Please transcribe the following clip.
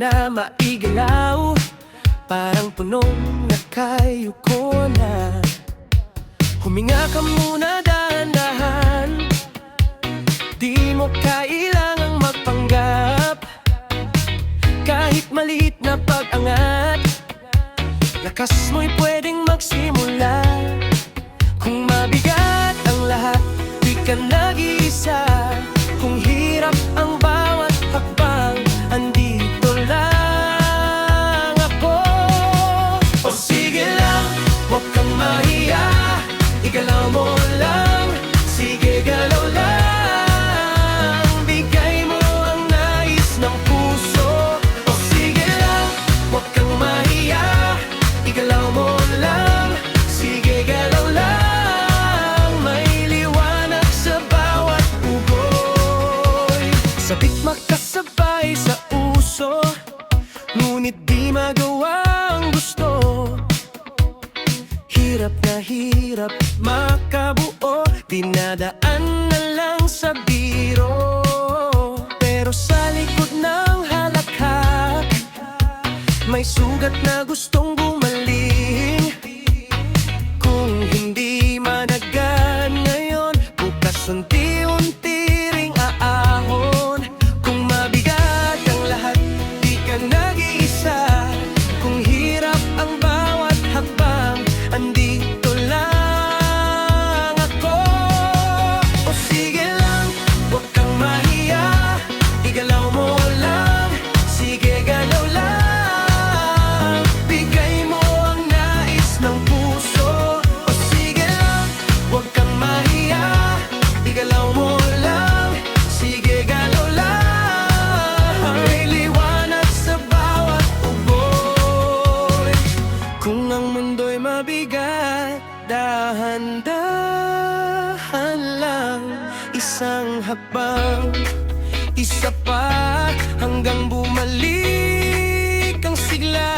na maigalaw, parang punong nakayuko na. Huminga ka muna dahan-dahan, di mo kailangang magpanggap. Kahit maliit na pag-angat, lakas mo'y pwedeng magsimula. Kung mabigat ang lahat, di ka nag-iisa. Kung hirap ang bawat hakbang, andito lang ako. O sige lang, huwag kang mahiya, igalaw mo lang, sige galaw lang. Bigay mo ang nais ng puso. O sige lang, huwag kang mahiya, igalaw mo lang, sige galaw lang. May liwanag sa bawat ugoy, sabik makasabay sa uso, ngunit di magawa ang gusto. Hirap na hirap makabuo, dinadaan na lang sa biro. Pero sa likod ng halakhak, may sugat na gustong gumaling. Kung hindi managan ngayon, bukas unti-unti ring aahon. Kung mabigat ang lahat, di ka nag-iisa. Kung hirap ang bawat hakbang, andito lang ako. O sige lang, huwag kang mahiya, igalaw mo lang, sige galaw lang. Bigay mo ang nais ng puso. O sige lang, huwag kang mahiya, igalaw mo lang, sige galaw lang. May liwanag sa bawat ugoy. Kung ang mundo'y mabigat, dahan-dahan lang, isang hakbang, isa pa, hanggang bumalik ang sigla.